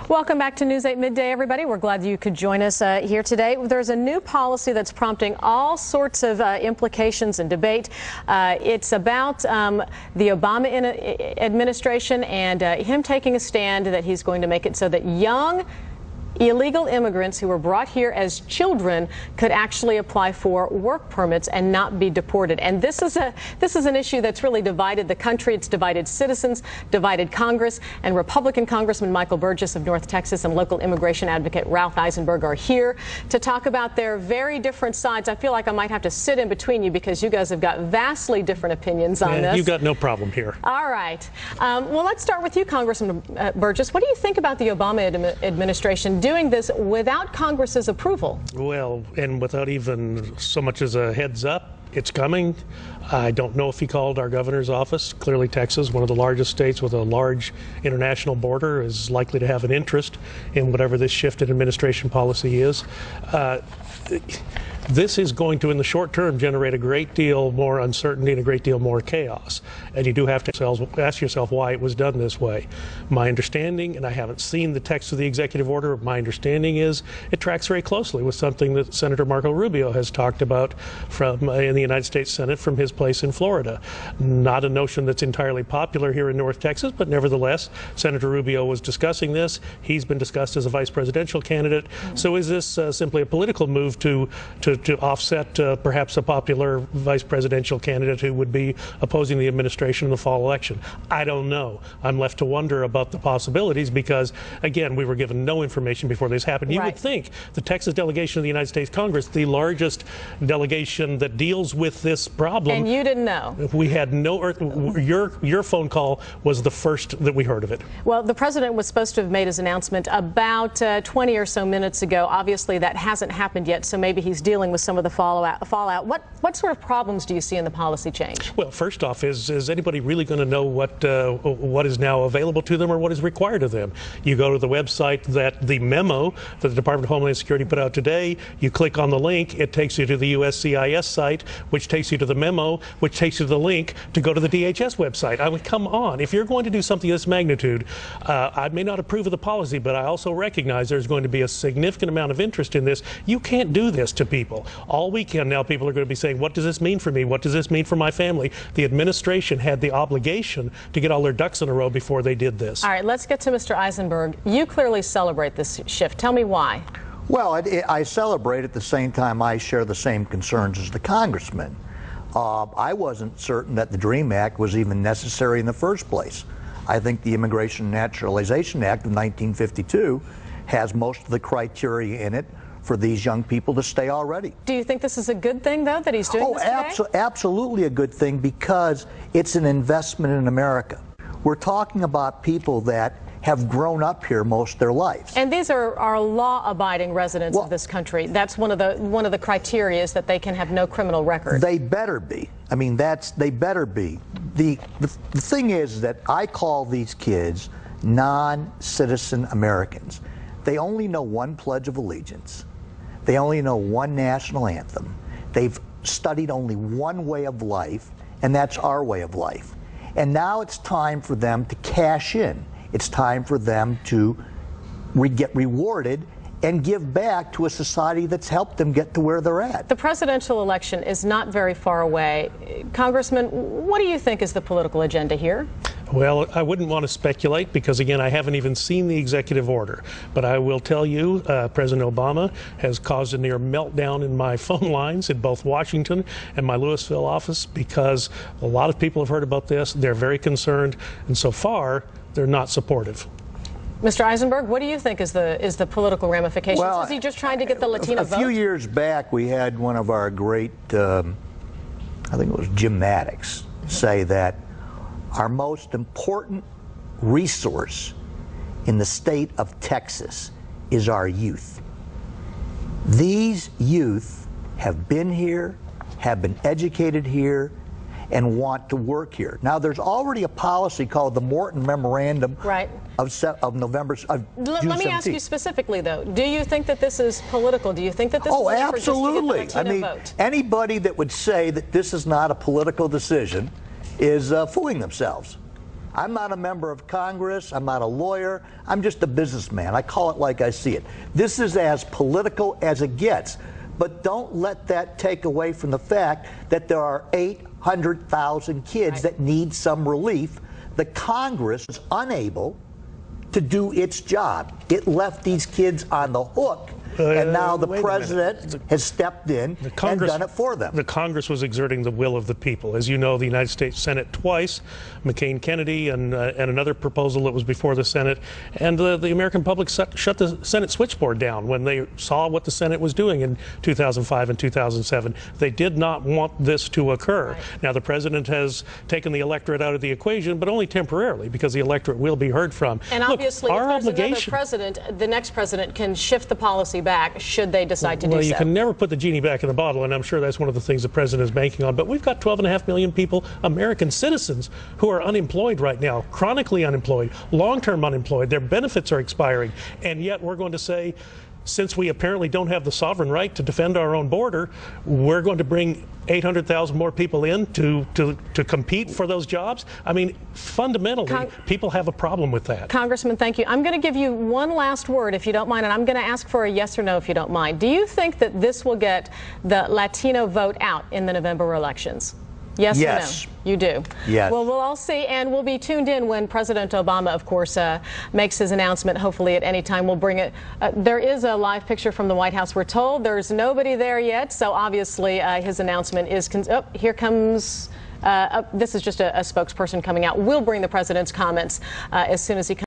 Welcome back to News 8 Midday, everybody. We're glad you could join us here today. There's a new policy that's prompting all sorts of implications and debate. It's about the Obama administration and him taking a stand that he's going to make it so that young illegal immigrants who were brought here as children could actually apply for work permits and not be deported. And this is an issue that's really divided the country. It's divided citizens, divided Congress, and Republican Congressman Michael Burgess of North Texas and local immigration advocate Ralph Eisenberg are here to talk about their very different sides. I feel like I might have to sit in between you because you guys have got vastly different opinions on this. You've got no problem here. All right. Well, let's start with you, Congressman Burgess. What do you think about the Obama administration doing this without Congress's approval? Well, and without even so much as a heads up, it's coming. I don't know if he called our governor's office. Clearly, Texas, one of the largest states with a large international border, is likely to have an interest in whatever this shift in administration policy is. This is going to, in the short term, generate a great deal more uncertainty and a great deal more chaos. And you do have to ask yourself why it was done this way. My understanding, and I haven't seen the text of the executive order, my understanding is it tracks very closely with something that Senator Marco Rubio has talked about in the United States Senate from his place in Florida. Not a notion that's entirely popular here in North Texas, but nevertheless, Senator Rubio was discussing this. He's been discussed as a vice presidential candidate. So is this simply a political move to offset perhaps a popular vice presidential candidate who would be opposing the administration in the fall election? I don't know. I'm left to wonder about the possibilities because, again, we were given no information before this happened. You would think the Texas delegation of the United States Congress, the largest delegation that deals with this problem. And you didn't know. We had no, your phone call was the first that we heard of it. Well, the president was supposed to have made his announcement about 20 or so minutes ago. Obviously, that hasn't happened yet, so maybe he's dealing with some of the fallout. What sort of problems do you see in the policy change? Well, first off, is anybody really going to know what is now available to them or what is required of them? You go to the website that the memo that the Department of Homeland Security put out today, you click on the link, it takes you to the USCIS site, which takes you to the memo, which takes you to the link to go to the DHS website. I mean, come on. If you're going to do something of this magnitude, I may not approve of the policy, but I also recognize there's going to be a significant amount of interest in this. You can't do this to people. All weekend now people are going to be saying, what does this mean for me? What does this mean for my family? The administration had the obligation to get all their ducks in a row before they did this. All right, let's get to Mr. Eisenberg. You clearly celebrate this shift. Tell me why. Well, I celebrate at the same time I share the same concerns as the congressman. I wasn't certain that the DREAM Act was even necessary in the first place. I think the Immigration and Naturalization Act of 1952 has most of the criteria in it for these young people to stay already. Do you think this is a good thing, though, that he's doing this today? Absolutely a good thing because it's an investment in America. We're talking about people that have grown up here most of their lives. And these are law-abiding residents of this country. That's one of the criteria is that they can have no criminal record. They better be. I mean, they better be. The thing is that I call these kids non-citizen Americans. They only know one Pledge of Allegiance. They only know one national anthem. They've studied only one way of life, and that's our way of life. And now it's time for them to cash in. It's time for them to get rewarded and give back to a society that's helped them get to where they're at. The presidential election is not very far away. Congressman, what do you think is the political agenda here? Well, I wouldn't want to speculate because, again, I haven't even seen the executive order. But I will tell you, President Obama has caused a near meltdown in my phone lines in both Washington and my Louisville office because a lot of people have heard about this. They're very concerned, and so far, they're not supportive. Mr. Eisenberg, what do you think is the political ramifications? Well, is he just trying to get the Latino vote? A few years back, we had one of our great, I think it was Jim Maddox, say that our most important resource in the state of Texas is our youth. These youth have been here, have been educated here, and want to work here. Now, there's already a policy called the Morton Memorandum of November of Let me ask you specifically, though. Do you think that this is political? Do you think that this is absolutely. Just to get the Latino vote? Anybody that would say that this is not a political decision is fooling themselves. I'm not a member of Congress. I'm not a lawyer. I'm just a businessman. I call it like I see it. This is as political as it gets. But don't let that take away from the fact that there are 800,000 kids that need some relief. The Congress is unable to do its job. It left these kids on the hook, and now the president has stepped in and done it for them. The Congress was exerting the will of the people. As you know, the United States Senate twice, McCain-Kennedy and another proposal that was before the Senate, and the American public shut the Senate switchboard down when they saw what the Senate was doing in 2005 and 2007. They did not want this to occur. Right. Now, the president has taken the electorate out of the equation, but only temporarily, because the electorate will be heard from. And look, obviously, our if there's another president, the next president can shift the policy back should they decide to do so. Well, you can never put the genie back in the bottle, and I'm sure that's one of the things the president is banking on. But we've got 12.5 million people, American citizens, who are unemployed right now, chronically unemployed, long-term unemployed. Their benefits are expiring, and yet we're going to say, since we apparently don't have the sovereign right to defend our own border, we're going to bring 800,000 more people in to compete for those jobs. I mean, fundamentally, people have a problem with that. Congressman, thank you. I'm going to give you one last word, if you don't mind, and I'm going to ask for a yes or no, if you don't mind. Do you think that this will get the Latino vote out in the November elections? Yes or no? You do? Yes. Well, we'll all see, and we'll be tuned in when President Obama, of course, makes his announcement, hopefully at any time. We'll bring it. There is a live picture from the White House, we're told. There's nobody there yet, so obviously his announcement is... here comes... this is just a spokesperson coming out. We'll bring the president's comments as soon as he comes.